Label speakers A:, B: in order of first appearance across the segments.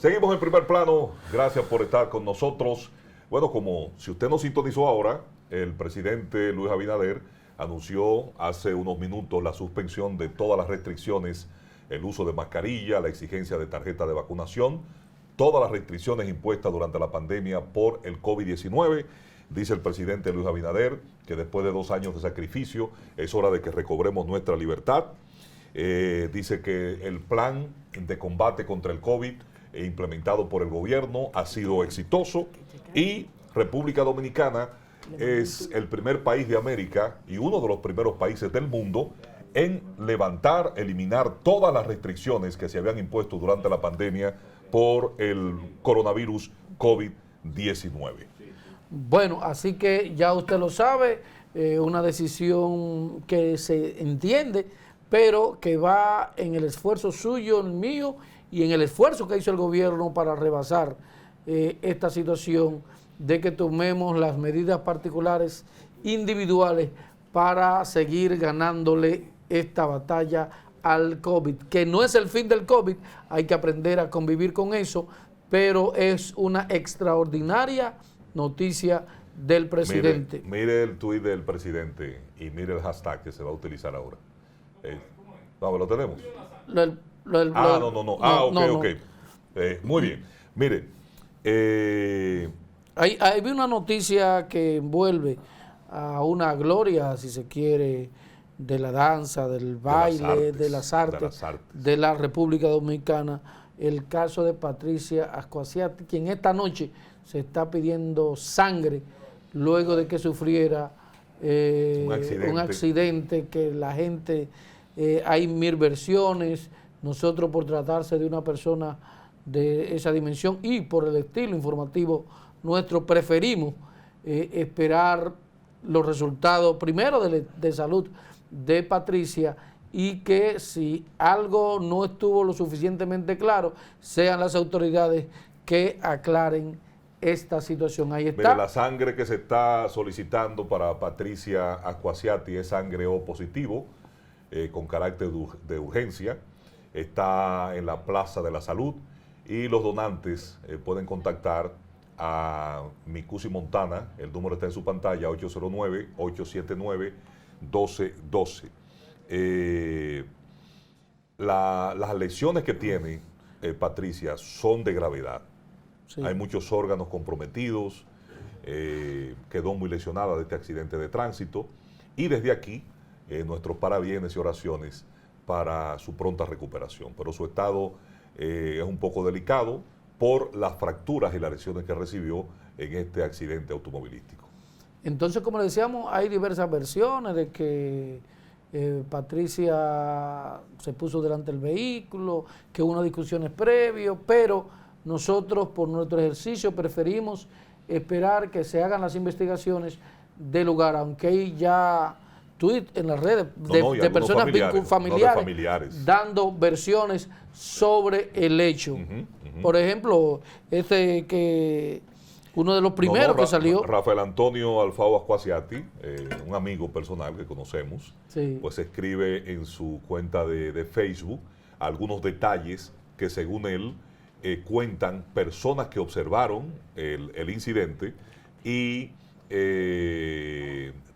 A: Seguimos en primer plano. Gracias por estar con nosotros. Bueno, como si usted nos sintonizó ahora, el presidente Luis Abinader anunció hace unos minutos la suspensión de todas las restricciones, el uso de mascarilla, la exigencia de tarjeta de vacunación, todas las restricciones impuestas durante la pandemia por el COVID-19. Dice el presidente Luis Abinader que después de 2 años de sacrificio es hora de que recobremos nuestra libertad. Dice que el plan de combate contra el COVID implementado por el gobierno ha sido exitoso y República Dominicana es el primer país de América y uno de los primeros países del mundo en levantar, eliminar todas las restricciones que se habían impuesto durante la pandemia por el coronavirus COVID-19.
B: Bueno, así que ya usted lo sabe, una decisión que se entiende, pero que va en el esfuerzo suyo, el mío, y en el esfuerzo que hizo el gobierno para rebasar esta situación de que tomemos las medidas particulares individuales para seguir ganándole esta batalla al COVID, que no es el fin del COVID, hay que aprender a convivir con eso, pero es una extraordinaria noticia del presidente.
A: Mire el tuit del presidente y mire el hashtag que se va a utilizar ahora. No, ¿lo tenemos? Ok. Muy bien. Mire,
B: Ahí vi una noticia que envuelve a una gloria, si se quiere, de la danza, del baile, de las artes de la República Dominicana, el caso de Patricia Ascuasiati, quien esta noche se está pidiendo sangre luego de que sufriera un accidente que la gente, hay 1000 versiones. Nosotros, por tratarse de una persona de esa dimensión y por el estilo informativo nuestro, preferimos esperar los resultados primero de salud de Patricia, y que si algo no estuvo lo suficientemente claro, sean las autoridades que aclaren esta situación. Ahí está.
A: Mire, la sangre que se está solicitando para Patricia Ascuasiati es sangre O positivo, con carácter de urgencia. Está en la Plaza de la Salud y los donantes pueden contactar a Micusi Montana. El número está en su pantalla, 809-879-1212. Las lesiones que tiene Patricia son de gravedad. Sí. Hay muchos órganos comprometidos, quedó muy lesionada de este accidente de tránsito, y desde aquí nuestros parabienes y oraciones para su pronta recuperación. Pero su estado es un poco delicado por las fracturas y las lesiones que recibió en este accidente automovilístico.
B: Entonces, como le decíamos, hay diversas versiones de que Patricia se puso delante del vehículo, que hubo unas discusiones previas, pero nosotros, por nuestro ejercicio, preferimos esperar que se hagan las investigaciones del lugar, aunque hay ya tweet en las redes de personas familiares dando versiones sobre el hecho. Por ejemplo, que uno de los primeros que salió,
A: Rafael Antonio Alfao Ascuasiati, un amigo personal que conocemos, sí, pues escribe en su cuenta de Facebook algunos detalles que, según él, cuentan personas que observaron el incidente y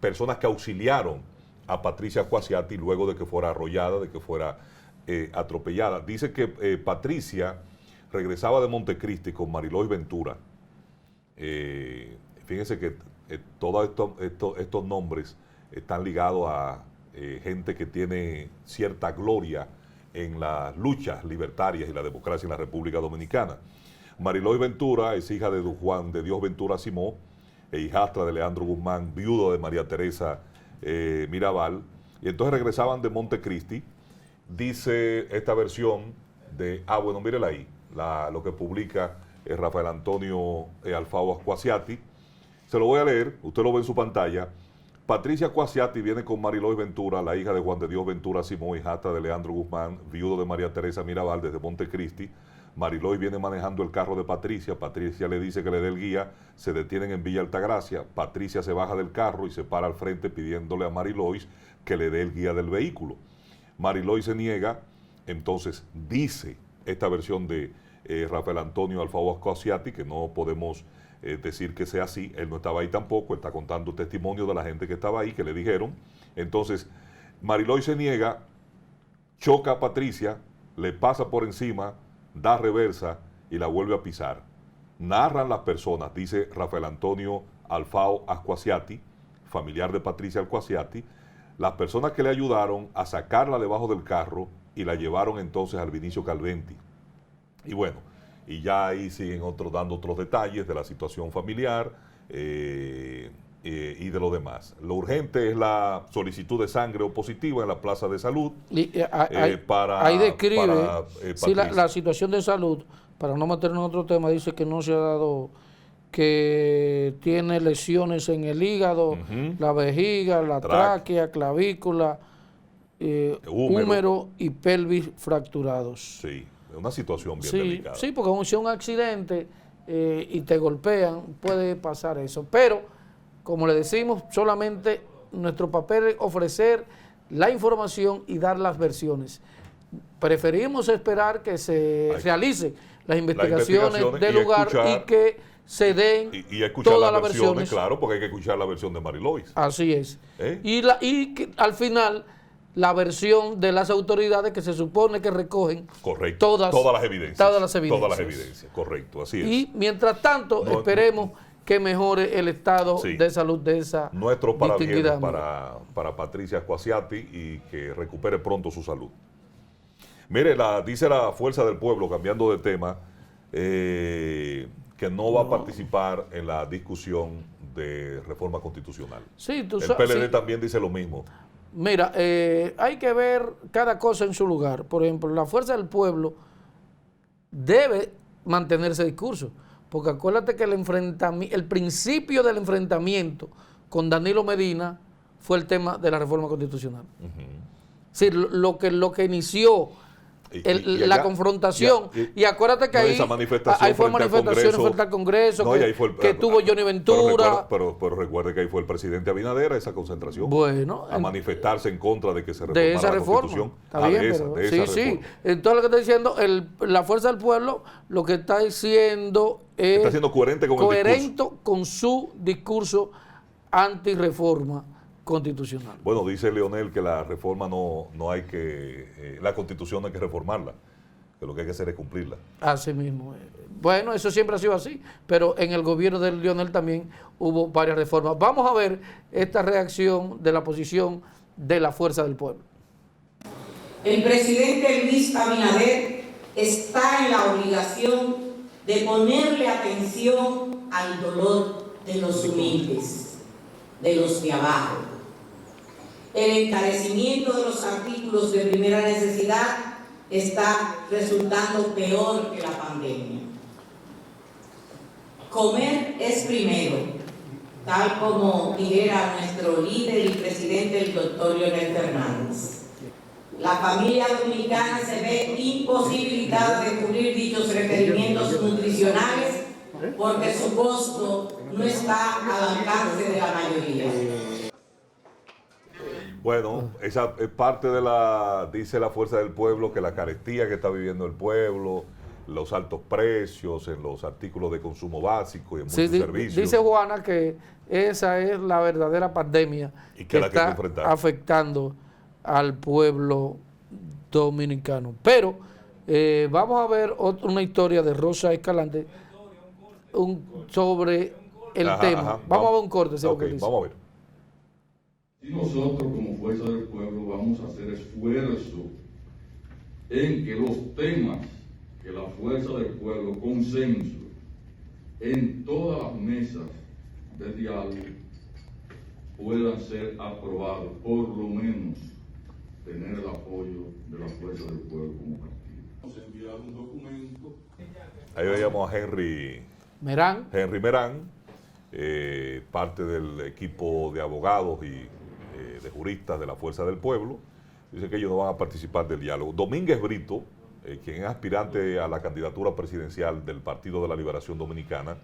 A: personas que auxiliaron a Patricia Ascuasiati luego de que fuera arrollada, de que fuera atropellada. Dice que Patricia regresaba de Montecristi con Marilois Ventura. Fíjense que todos estos nombres están ligados a gente que tiene cierta gloria en las luchas libertarias y la democracia en la República Dominicana. Marilois Ventura es hija de don Juan de Dios Ventura Simó, e hijastra de Leandro Guzmán, viudo de María Teresa Mirabal, y entonces regresaban de Montecristi. Dice esta versión de, bueno, mírela ahí, lo que publica Rafael Antonio Alfao Ascuasiati. Se lo voy a leer, usted lo ve en su pantalla. Patricia Ascuasiati viene con Marilois Ventura, la hija de Juan de Dios Ventura Simón, hijastra de Leandro Guzmán, viudo de María Teresa Mirabal, desde Montecristi. Marilois viene manejando el carro de Patricia. Patricia le dice que le dé el guía. Se detienen en Villa Altagracia. Patricia se baja del carro y se para al frente pidiéndole a Marilois que le dé el guía del vehículo. Marilois se niega. Entonces dice esta versión de Rafael Antonio Alfao Ascuasiati, que no podemos decir que sea así, él no estaba ahí tampoco, él está contando testimonio de la gente que estaba ahí, que le dijeron. Entonces, Mariloy se niega, choca a Patricia, le pasa por encima, da reversa y la vuelve a pisar. Narran las personas, dice Rafael Antonio Alfao Ascuasiati, familiar de Patricia Ascuasiati, las personas que le ayudaron a sacarla debajo del carro y la llevaron entonces al Vinicio Calventi. Y bueno, y ya ahí siguen dando otros detalles de la situación familiar y de lo demás. Lo urgente es la solicitud de sangre o positiva en la plaza de salud.
B: Ahí describe sí, la situación de salud, para no meternos en otro tema, dice que no se ha dado, que tiene lesiones en el hígado, la vejiga, la tráquea, clavícula, húmero y pelvis fracturados.
A: Sí, es una situación bien delicada.
B: Sí, porque si un accidente y te golpean, puede pasar eso. Pero, como le decimos, solamente nuestro papel es ofrecer la información y dar las versiones. Preferimos esperar que se realicen las investigaciones del lugar y que se den
A: y escuchar
B: todas
A: las
B: versiones.
A: Claro, porque hay que escuchar la versión de Mariloy.
B: Así es. Y que al final la versión de las autoridades que se supone que recogen todas las evidencias.
A: Correcto, así es.
B: Y mientras tanto, esperemos que mejore el estado de salud de esa
A: nuestro parabienes para Patricia Ascuasiati y que recupere pronto su salud. Mire, dice la Fuerza del Pueblo, cambiando de tema, que no va a participar en la discusión de reforma constitucional.
B: Sí,
A: el PLD también dice lo mismo.
B: Mira, hay que ver cada cosa en su lugar. Por ejemplo, la Fuerza del Pueblo debe mantener ese discurso, porque acuérdate que el principio del enfrentamiento con Danilo Medina fue el tema de la reforma constitucional. Es decir, lo que inició la confrontación, y acuérdate que ahí fue manifestaciones frente al Congreso, que tuvo Johnny Ventura.
A: Pero recuerde que ahí fue el presidente Abinader a esa concentración, a manifestarse en contra de que se
B: reformara
A: la Constitución.
B: Está bien, sí. Entonces lo que está diciendo, la Fuerza del Pueblo lo que está diciendo es
A: está siendo coherente
B: con su discurso antirreforma constitucional.
A: Bueno, dice Leonel que la reforma no hay que, la Constitución no hay que reformarla, que lo que hay que hacer es cumplirla.
B: Así mismo. Bueno, eso siempre ha sido así, pero en el gobierno de Leonel también hubo varias reformas. Vamos a ver esta reacción de la posición de la Fuerza del Pueblo.
C: El presidente Luis Abinader está en la obligación de ponerle atención al dolor de los humildes, de los de abajo. El encarecimiento de los artículos de primera necesidad está resultando peor que la pandemia. Comer es primero, tal como dijera nuestro líder y presidente, el doctor Leonel Fernández. La familia dominicana se ve imposibilitada de cubrir dichos requerimientos nutricionales porque su costo no está al alcance de la mayoría.
A: Bueno, esa es parte dice la Fuerza del Pueblo, que la carestía que está viviendo el pueblo, los altos precios en los artículos de consumo básico y en muchos servicios.
B: Dice Juana que esa es la verdadera pandemia que está afectando al pueblo dominicano. Pero vamos a ver una historia de Rosa Escalante sobre el tema. Vamos a ver un corte.
A: Vamos a ver.
D: Y nosotros como Fuerza del Pueblo vamos a hacer esfuerzo en que los temas que la Fuerza del Pueblo consenso en todas las mesas de diálogo puedan ser aprobados, por lo menos tener el apoyo de la Fuerza del Pueblo como partido. Hemos enviado un documento.
A: Ahí veíamos a Henry Merán, parte del equipo de abogados y de juristas de la Fuerza del Pueblo. Dice que ellos no van a participar del diálogo. Domínguez Brito, quien es aspirante a la candidatura presidencial del Partido de la Liberación Dominicana,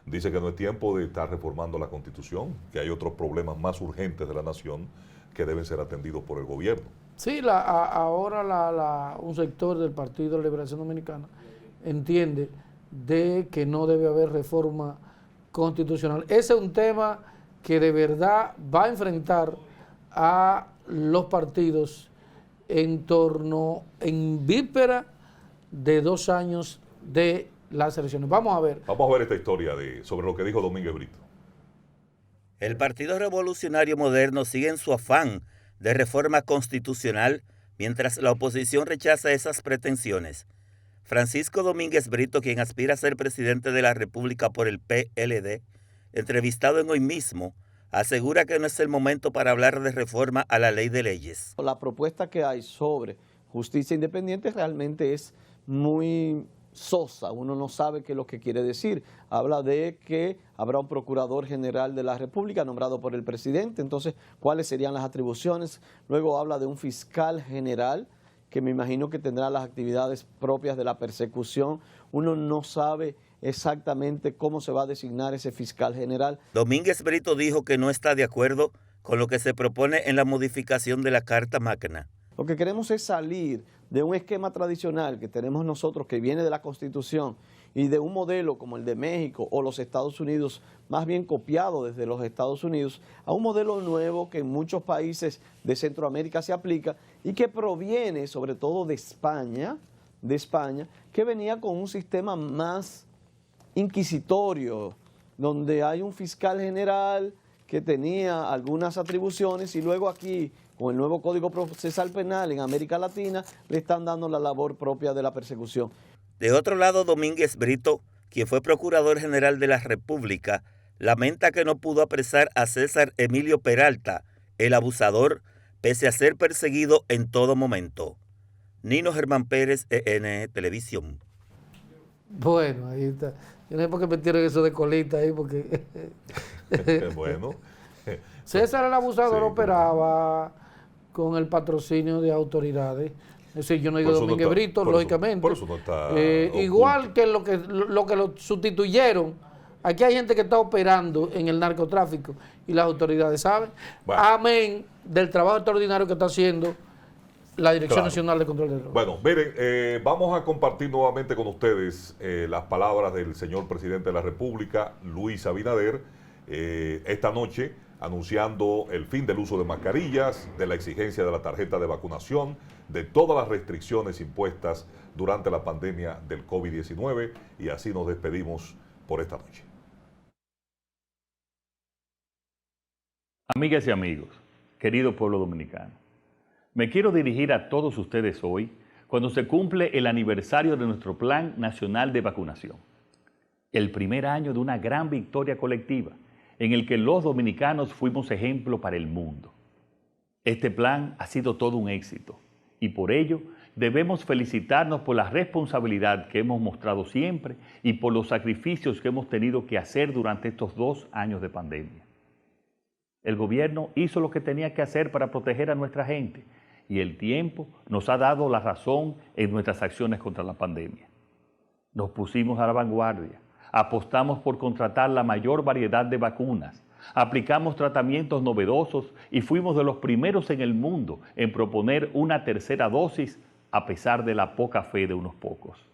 A: dice que no es tiempo de estar reformando la Constitución, que hay otros problemas más urgentes de la nación que deben ser atendidos por el gobierno.
B: Sí, ahora un sector del Partido de la Liberación Dominicana entiende de que no debe haber reforma constitucional. Ese es un tema que de verdad va a enfrentar a los partidos en víspera de 2 años de las elecciones. Vamos a ver.
A: Vamos a ver esta historia sobre lo que dijo Domínguez Brito.
E: El Partido Revolucionario Moderno sigue en su afán de reforma constitucional mientras la oposición rechaza esas pretensiones. Francisco Domínguez Brito, quien aspira a ser presidente de la República por el PLD, entrevistado en Hoy Mismo, asegura que no es el momento para hablar de reforma a la ley de leyes.
F: La propuesta que hay sobre justicia independiente realmente es muy sosa, uno no sabe qué es lo que quiere decir. Habla de que habrá un procurador general de la República nombrado por el presidente, entonces, ¿cuáles serían las atribuciones? Luego habla de un fiscal general, que me imagino que tendrá las actividades propias de la persecución. Uno no sabe exactamente cómo se va a designar ese fiscal general.
E: Domínguez Brito dijo que no está de acuerdo con lo que se propone en la modificación de la Carta Magna.
F: Lo que queremos es salir de un esquema tradicional que tenemos nosotros, que viene de la Constitución, y de un modelo como el de México o los Estados Unidos, más bien copiado desde los Estados Unidos, a un modelo nuevo que en muchos países de Centroamérica se aplica y que proviene sobre todo de España, que venía con un sistema más inquisitorio, donde hay un fiscal general que tenía algunas atribuciones y luego aquí, con el nuevo Código Procesal Penal en América Latina, le están dando la labor propia de la persecución.
E: De otro lado, Domínguez Brito, quien fue Procurador General de la República, lamenta que no pudo apresar a César Emilio Peralta, el abusador, pese a ser perseguido en todo momento. Nino Germán Pérez, EN Televisión.
B: Bueno, ahí está. Yo no sé por qué metieron eso de colita ahí, porque...
A: Bueno.
B: César el abusador
A: Sí,
B: operaba con el patrocinio de autoridades. Es decir, yo no digo Domínguez Brito, lógicamente.
A: Por eso no está
B: igual que lo que lo sustituyeron. Aquí hay gente que está operando en el narcotráfico y las autoridades saben. Bueno. Amén del trabajo extraordinario que está haciendo la Dirección Nacional de Control de Drogas.
A: Bueno, miren, vamos a compartir nuevamente con ustedes las palabras del señor presidente de la República, Luis Abinader, esta noche, anunciando el fin del uso de mascarillas, de la exigencia de la tarjeta de vacunación, de todas las restricciones impuestas durante la pandemia del COVID-19, y así nos despedimos por esta noche.
G: Amigas y amigos, querido pueblo dominicano, me quiero dirigir a todos ustedes hoy cuando se cumple el aniversario de nuestro Plan Nacional de Vacunación. El primer año de una gran victoria colectiva en el que los dominicanos fuimos ejemplo para el mundo. Este plan ha sido todo un éxito y por ello debemos felicitarnos por la responsabilidad que hemos mostrado siempre y por los sacrificios que hemos tenido que hacer durante estos 2 años de pandemia. El gobierno hizo lo que tenía que hacer para proteger a nuestra gente y el tiempo nos ha dado la razón en nuestras acciones contra la pandemia. Nos pusimos a la vanguardia, apostamos por contratar la mayor variedad de vacunas, aplicamos tratamientos novedosos y fuimos de los primeros en el mundo en proponer una tercera dosis a pesar de la poca fe de unos pocos.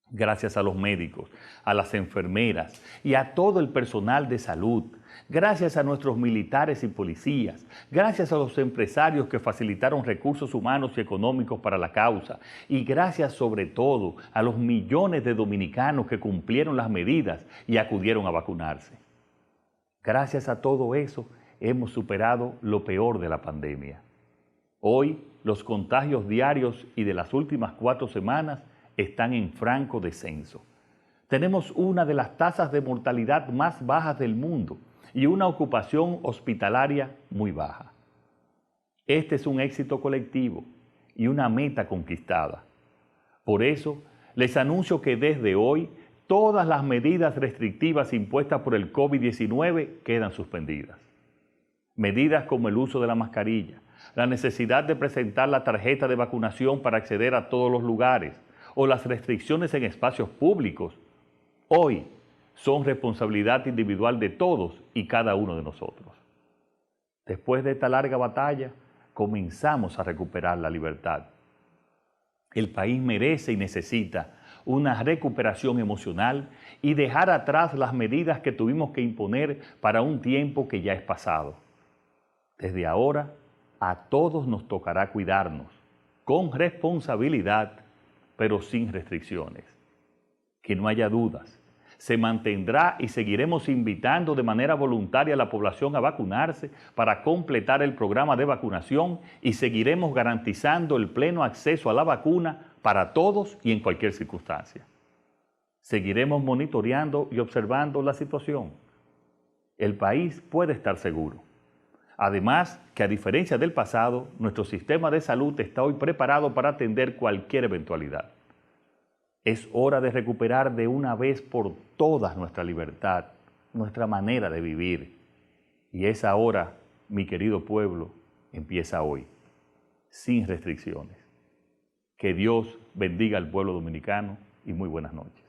G: Gracias a los médicos, a las enfermeras y a todo el personal de salud, gracias a nuestros militares y policías, gracias a los empresarios que facilitaron recursos humanos y económicos para la causa y gracias sobre todo a los millones de dominicanos que cumplieron las medidas y acudieron a vacunarse. Gracias a todo eso hemos superado lo peor de la pandemia. Hoy los contagios diarios y de las últimas 4 semanas están en franco descenso. Tenemos una de las tasas de mortalidad más bajas del mundo y una ocupación hospitalaria muy baja. Este es un éxito colectivo y una meta conquistada. Por eso, les anuncio que desde hoy, todas las medidas restrictivas impuestas por el COVID-19 quedan suspendidas. Medidas como el uso de la mascarilla, la necesidad de presentar la tarjeta de vacunación para acceder a todos los lugares o las restricciones en espacios públicos, hoy son responsabilidad individual de todos y cada uno de nosotros. Después de esta larga batalla, comenzamos a recuperar la libertad. El país merece y necesita una recuperación emocional y dejar atrás las medidas que tuvimos que imponer para un tiempo que ya es pasado. Desde ahora, a todos nos tocará cuidarnos, con responsabilidad, pero sin restricciones. Que no haya dudas, se mantendrá y seguiremos invitando de manera voluntaria a la población a vacunarse para completar el programa de vacunación y seguiremos garantizando el pleno acceso a la vacuna para todos y en cualquier circunstancia. Seguiremos monitoreando y observando la situación. El país puede estar seguro. Además, que a diferencia del pasado, nuestro sistema de salud está hoy preparado para atender cualquier eventualidad. Es hora de recuperar de una vez por todas nuestra libertad, nuestra manera de vivir. Y esa hora, mi querido pueblo, empieza hoy, sin restricciones. Que Dios bendiga al pueblo dominicano y muy buenas noches.